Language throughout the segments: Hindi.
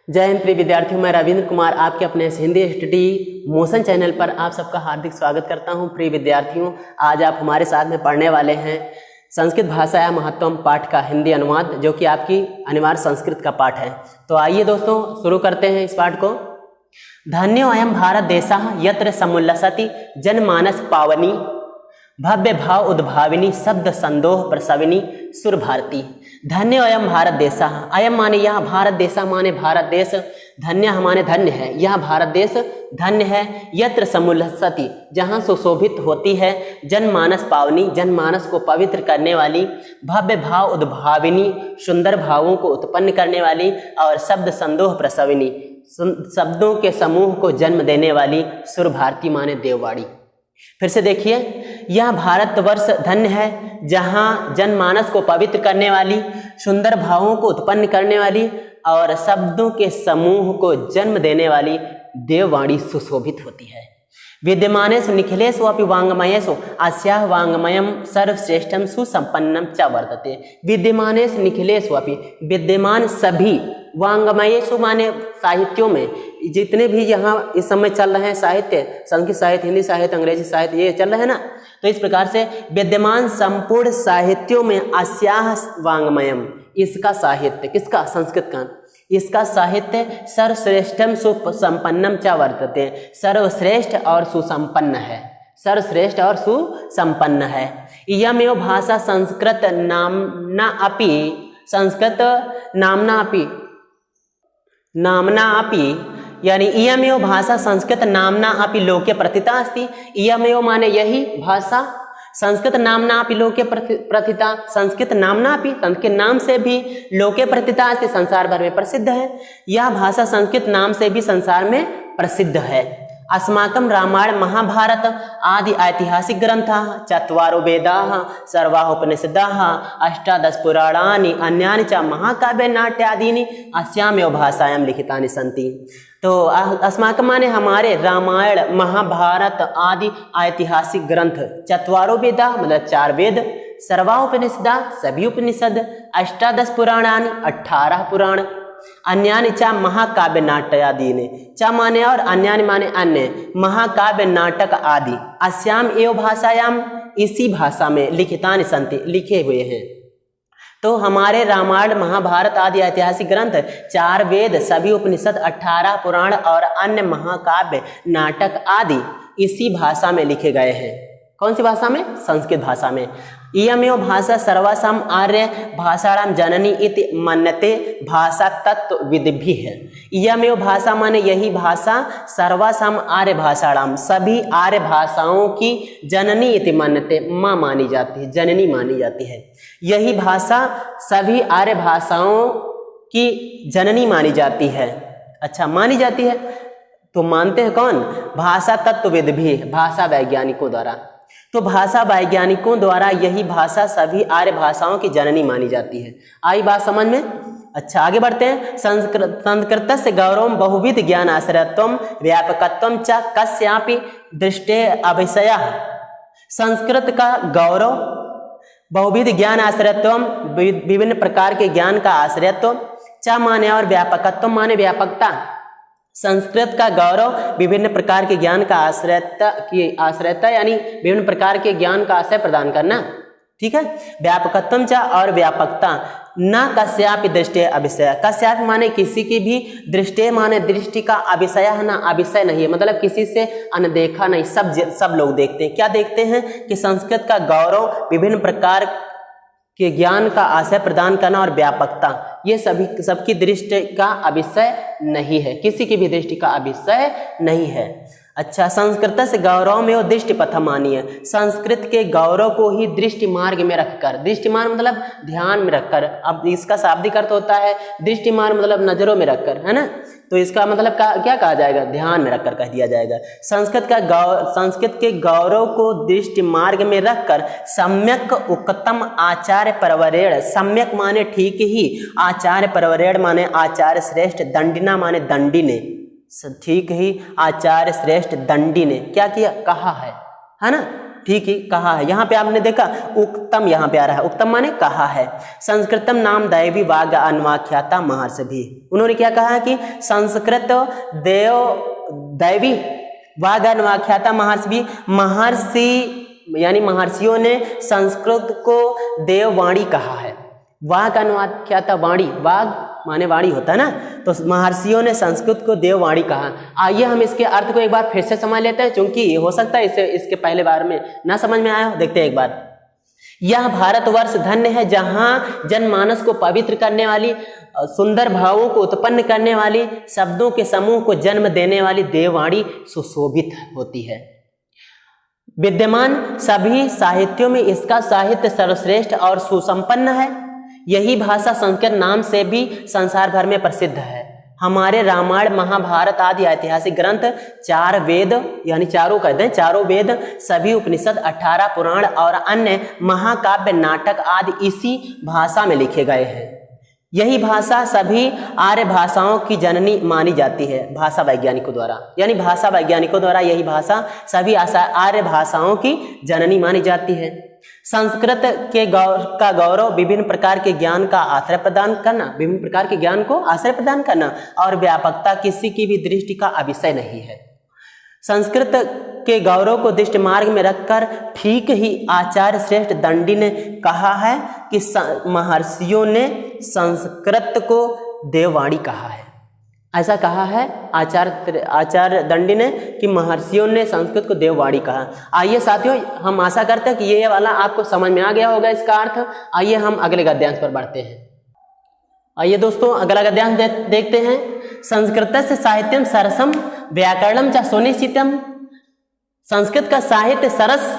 जय हिंद प्रिय विद्यार्थियों, मैं रविंद्र कुमार आपके अपने हिंदी स्टडी मोशन चैनल पर आप सबका हार्दिक स्वागत करता हूं। प्रिय विद्यार्थियों, आज आप हमारे साथ में पढ़ने वाले हैं संस्कृत भाषा या महत्वम पाठ का हिंदी अनुवाद, जो कि आपकी अनिवार्य संस्कृत का पाठ है। तो आइए दोस्तों, शुरू करते हैं इस पाठ को। धन्यो अयम भारत देशः यत्र समुल्लसति जनमानस पावनी भव्य भाव उद्भाविनी शब्द संदोह प्रसविनी सुर भारती। धन्य अयम भारत देशः, अयम माने यह, भारत देशः माने भारत देश, धन्य माने धन्य है, यह भारत देश धन्य है। यत्र समुल्लसति, जहाँ सुशोभित होती है, जनमानस पावनी, जनमानस को पवित्र करने वाली, भव्य भाव उद्भाविनी, सुंदर भावों को उत्पन्न करने वाली, और शब्द संदोह प्रसविनी, शब्दों के समूह को जन्म देने वाली, सुर भारती माने देववाड़ी। फिर से देखिए, यह भारतवर्ष धन्य है जहाँ जनमानस को पवित्र करने वाली, सुंदर भावों को उत्पन्न करने वाली और शब्दों के समूह को जन्म देने वाली देववाणी सुशोभित होती है। विद्यमानेषु निखिलेषु अपि वाङ्मयेषु अस्याः वाङ्मयं सर्वश्रेष्ठं सुसंपन्नं च वर्तते। विद्यमानेषु निखिलेषु अपि, विद्यमान सभी, वाङ्मयेषु माने साहित्यों में, जितने भी यहाँ इस समय चल रहे हैं साहित्य, संस्कृत साहित्य, हिंदी साहित्य, अंग्रेजी साहित्य, ये चल रहे हैं ना, तो इस प्रकार से विद्यमान संपूर्ण साहित्यों में अस्याः वाङ्मयम, इसका साहित्य, किसका? संस्कृत का, इसका साहित्य सर्वश्रेष्ठम सुसंपन्नम च वर्तते, सर्वश्रेष्ठ और सुसंपन्न है, सर्वश्रेष्ठ और सुसंपन्न है। इयमेव भाषा संस्कृत नामना अपि, संस्कृत नामना अपि, नामना अपि यानी इयमेव भाषा संस्कृत नामना अपि लोके प्रथिता अस्ति। इयमेव माने यही भाषा, संस्कृत नामना अपि लोके प्रथिता, संस्कृत नामना अपि, संस्कृत नाम से भी, लोके प्रथिता अस्ति, संसार भर में प्रसिद्ध है। यह भाषा संस्कृत नाम से भी संसार में प्रसिद्ध है। अस्माकं रामायण महाभारत आदि ऐतिहासिक ग्रंथाः, चत्वारो वेदाः, सर्वाः उपनिषदाः, अष्टादश पुराणानि, अन्यानि च महाकाव्य नाट्यादीनि अस्यामेव भाषायां लिखितानि सन्ति। तो अस्माकं माने हमारे रामायण महाभारत आदि ऐतिहासिक ग्रंथ, चत्वारो वेदाः मतलब 4 वेद, सर्वा उपनिषदा सभी उपनिषद, अष्टादश पुराणानि 18 पुराण, अन्यानि च महाकाव्य नाट्यादीनि, च माने और अन्यानि माने अन्य, महाकाव्य नाटक आदि, अस्याम एव भाषायाम, इसी भाषा में, लिखितानि सन्ति, लिखे हुए हैं। तो हमारे रामायण महाभारत आदि ऐतिहासिक ग्रंथ, 4 वेद, सभी उपनिषद, 18 पुराण और अन्य महाकाव्य नाटक आदि इसी भाषा में लिखे गए हैं। कौन सी भाषा में? संस्कृत भाषा में। इयमेव भाषा सर्वासाम आर्य भाषाणां जननी इति मन्यते भाषा तत्व विद्भिः। इयमेव भाषा माने यही भाषा, सर्वासाम आर्य भाषाणां, सभी आर्य भाषाओं की, जननी इति मन्यते, माँ मानी जाती है, जननी मानी जाती है। यही भाषा सभी आर्य भाषाओं की जननी मानी जाती है। अच्छा, मानी जाती है तो मानते हैं कौन? भाषा तत्वविद भी, भाषा वैज्ञानिकों द्वारा। तो भाषा वैज्ञानिकों द्वारा यही भाषा सभी आर्य भाषाओं की जननी मानी जाती है। आई बात समझ में? अच्छा, आगे बढ़ते हैं। संस्कृतस्य गौरवं बहुविध ज्ञान आश्रयत्वं व्यापकत्वं च कस्यापि दृष्टेः अभिषयः। संस्कृत का गौरव, बहुविध ज्ञान आश्रयत्वं, विभिन्न प्रकार के ज्ञान का आश्रयत्व, च माने और व्यापकत्व माने व्यापकता। संस्कृत का गौरव विभिन्न प्रकार के ज्ञान का आश्रयता यानी विभिन्न प्रकार के ज्ञान का आश्रय प्रदान करना, ठीक है। व्यापकत्वम च और व्यापकता, न कस्यापि दृष्टि अभिषय, कस्यापि माने किसी की भी, दृष्टि माने दृष्टि का, अभिषय है ना, अभिषय नहीं है, मतलब किसी से अनदेखा नहीं, सब लोग देखते हैं। क्या देखते हैं? कि संस्कृत का गौरव, विभिन्न प्रकार के ज्ञान का आशय प्रदान करना और व्यापकता, ये सभी सबकी दृष्टि का अभिषय नहीं है, किसी की भी दृष्टि का अभिषय नहीं है। अच्छा, संस्कृत से गौरव में वो दृष्टि पथ मानिए, संस्कृत के गौरव को ही दृष्टि मार्ग में रखकर, दृष्टि मार्ग मतलब ध्यान में रखकर, अब इसका शाब्दिक अर्थ होता है दृष्टि मार्ग मतलब नजरों में रखकर, है ना, तो इसका मतलब क्या कहा जाएगा? ध्यान में रखकर कह दिया जाएगा। संस्कृत के गौरव को दृष्टि मार्ग में रखकर सम्यक उक्तम आचार्य परवरेण, सम्यक माने ठीक ही, आचार्य परवरेण माने आचार्य श्रेष्ठ, दंडिना माने दंडी ने, ठीक ही आचार्य श्रेष्ठ दंडी ने क्या किया? कहा है ना, ठीक ही कहा है। यहाँ पे आपने देखा उक्तम, यहाँ पे आ रहा है उक्तम माने कहा है। संस्कृतम नाम दैवी वाग अन्वाख्याता महर्षि भी, उन्होंने क्या कहा कि संस्कृत दैवी वाग अन्वाख्याता महर्षि भी, महर्षि यानी महर्षियों ने संस्कृत को देववाणी कहा है। वाग अन्वाख्याता वाणी, वाग माने वाणी होता है ना, तो महर्षियों ने संस्कृत को देववाणी कहा। आइए हम इसके अर्थ को एक बार फिर से समझ लेते हैं, क्योंकि हो सकता है इसे इसके पहले बार में ना समझ में आया हो। देखते हैं एक बार। यह भारतवर्ष धन्य है जहां जनमानस को पवित्र करने वाली, सुंदर भावों को उत्पन्न करने वाली, शब्दों के समूह को जन्म देने वाली देववाणी सुशोभित होती है। विद्यमान सभी साहित्यों में इसका साहित्य सर्वश्रेष्ठ और सुसंपन्न है। यही भाषा संस्कृत नाम से भी संसार भर में प्रसिद्ध है। हमारे रामायण, महाभारत आदि ऐतिहासिक ग्रंथ, 4 वेद यानी चारों कहते हैं, चारों वेद, सभी उपनिषद, 18 पुराण और अन्य महाकाव्य, नाटक आदि इसी भाषा में लिखे गए हैं। यही भाषा सभी आर्य भाषाओं की जननी मानी जाती है भाषा वैज्ञानिकों द्वारा, यानी भाषा वैज्ञानिकों द्वारा यही भाषा सभी आर्य भाषाओं की जननी मानी जाती है। संस्कृत के का गौरव विभिन्न प्रकार के ज्ञान का आश्रय प्रदान करना, विभिन्न प्रकार के ज्ञान को आश्रय प्रदान करना और व्यापकता किसी की भी दृष्टि का अविषय नहीं है। संस्कृत के गौरव को दृष्टि मार्ग में रखकर ठीक ही आचार्य श्रेष्ठ दंडी ने कहा है कि महर्षियों ने संस्कृत को देववाणी कहा है। ऐसा कहा है आचार्य दंडी ने कि महर्षियों ने संस्कृत को देववाणी कहा। आइए साथियों, हम आशा करते हैं कि ये वाला आपको समझ में आ गया होगा इसका अर्थ। आइए हम अगले गद्यांश पर बढ़ते हैं। आइए दोस्तों, अगला गद्यांश देखते हैं। संस्कृतस्य साहित्यम सरसम व्याकरणम च सुनिश्चितम। संस्कृत का साहित्य सरस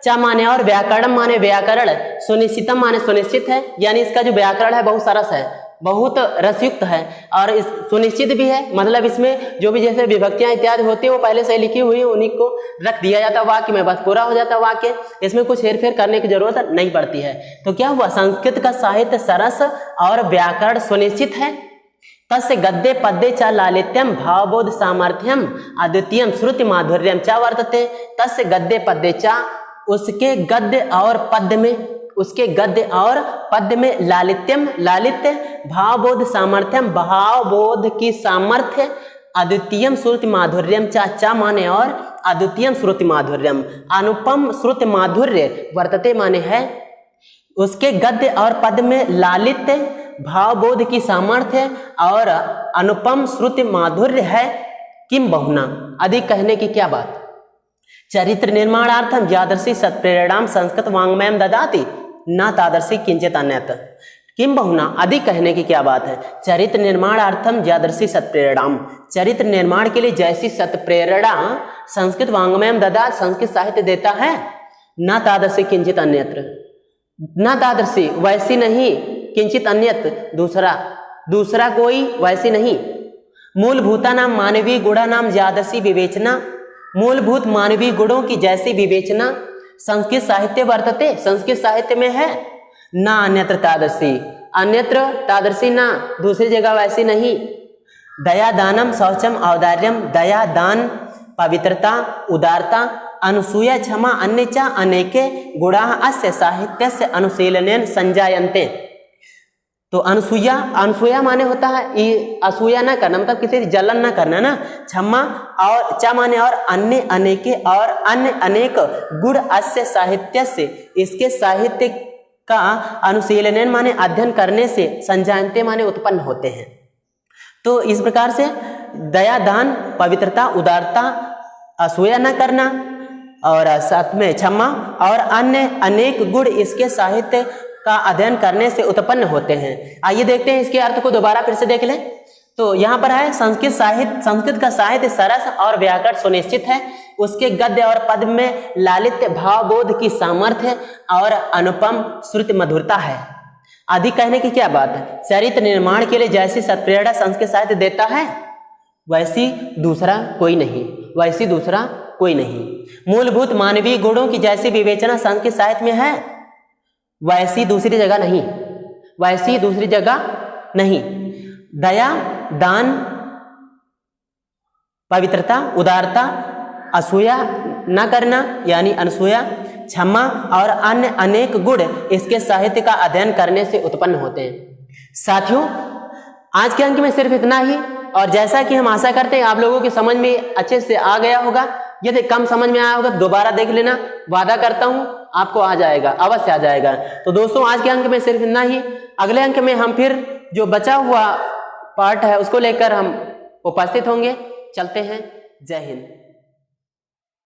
च माने और व्याकरणम माने व्याकरण, सुनिश्चितम माने सुनिश्चित है, यानी इसका जो व्याकरण है बहुत सरस है, बहुत रसयुक्त है और इस सुनिश्चित भी है। मतलब इसमें जो भी जैसे विभक्तियां इत्यादि होती है वो पहले से लिखी हुई है, उन्हीं को रख दिया जाता है वाक्य में, बस पूरा हो जाता है वाक्य। इसमें कुछ हेरफेर करने की जरूरत नहीं पड़ती है। तो क्या हुआ, संस्कृत का साहित्य सरस और व्याकरण सुनिश्चित है। तस्य गद्ये पद्ये च लालित्यम भावबोध सामर्थ्यम अद्वितीयम श्रुति माधुर्यम च वर्तते। तस्य गद्ये पद्ये च, उसके गद्य और पद्य में, उसके गद्य और पद्य में लालित्यम, लालित्य, भावबोध सामर्थ्यम, भावबोध की सामर्थ्य, अद्वितीयम श्रुति माधुर्यम, चा माने और अद्वितीयम श्रुति माधुर्यम, अनुपम श्रुति माधुर्य वर्तते माने है। उसके गद्य और पद्य में लालित्य, भावबोध की सामर्थ्य और अनुपम श्रुति माधुर्य है। किम बहुना, अधिक कहने की क्या बात। चरित्र निर्माणार्थम यादर्शी सत्प्रेरणाम संस्कृत वाङ्मयम ददाति न तादर्शी किंचित अन्यत। किम बहुना, अधिक कहने की क्या बात है। चरित्र निर्माणार्थम यादर्शी सत्प्रेरणाम, चरित्र निर्माण के लिए जैसी सत्प्रेरणा संस्कृत वाङ्मयम ददाति, संस्कृत साहित्य देता है, न तादर्शी किंचित अन्यत्र, न तादर्शी वैसी नहीं, किंचित अन्यत दूसरा कोई वैसी नहीं। मूलभूता नाम मानवीय गुणा नाम यादर्शी विवेचना, मूलभूत मानवीय गुणों की जैसी विवेचना संस्कृत साहित्य वर्तते, संस्कृत साहित्य में है। ना अन्यत्र तादर्शी, अन्यत्र तादर्शी ना, दूसरी जगह वैसी नहीं। दया दानम शौचम औदार्यम, दया दान पवित्रता उदारता अनुसूया क्षमा अन्य च अनेके गुणा अस्य साहित्यस्य अनुशीलनेन संजायन्ते। तो अनुसूया माने होता है असूया ना करना, मतलब किसी जलन ना करना ना। क्षमा और च माने और अन्य अनेके और अन्य अनेक गुण अस्य साहित्य से, इसके साहित्य का अनुशीलनेन माने अध्ययन करने से, संजायन्ते माने उत्पन्न होते हैं। तो इस प्रकार से दया दान पवित्रता उदारता असूया न करना और साथ में क्षमा और अन्य अनेक गुण इसके साहित्य का अध्ययन करने से उत्पन्न होते हैं। आइए देखते हैं इसके अर्थ को दोबारा फिर से देख लें। तो यहाँ पर है संस्कृत का साहित्य सरस और व्याकरण सुनिश्चित है। उसके गद्य और पद में लालित्य भावबोध की सामर्थ्य और अनुपम श्रुति मधुरता है। अधिक कहने की क्या बात है। चरित्र निर्माण के लिए जैसी सत्प्रेरणा संस्कृत साहित्य देता है वैसी दूसरा कोई नहीं। मूलभूत मानवीय गुणों की जैसी विवेचना संस्कृत साहित्य में है वैसी दूसरी जगह नहीं। दया दान पवित्रता उदारता असूया न करना यानी अनसूया क्षमा और अन्य अनेक गुण इसके साहित्य का अध्ययन करने से उत्पन्न होते हैं। साथियों, आज के अंक में सिर्फ इतना ही, और जैसा कि हम आशा करते हैं आप लोगों की समझ में अच्छे से आ गया होगा। यदि कम समझ में आया होगा दोबारा देख लेना, वादा करता हूं आपको आ जाएगा, अवश्य आ जाएगा। तो दोस्तों, आज के अंक में सिर्फ इतना ही। अगले अंक में हम फिर जो बचा हुआ पार्ट है उसको लेकर हम उपस्थित होंगे। चलते हैं। जय हिंद।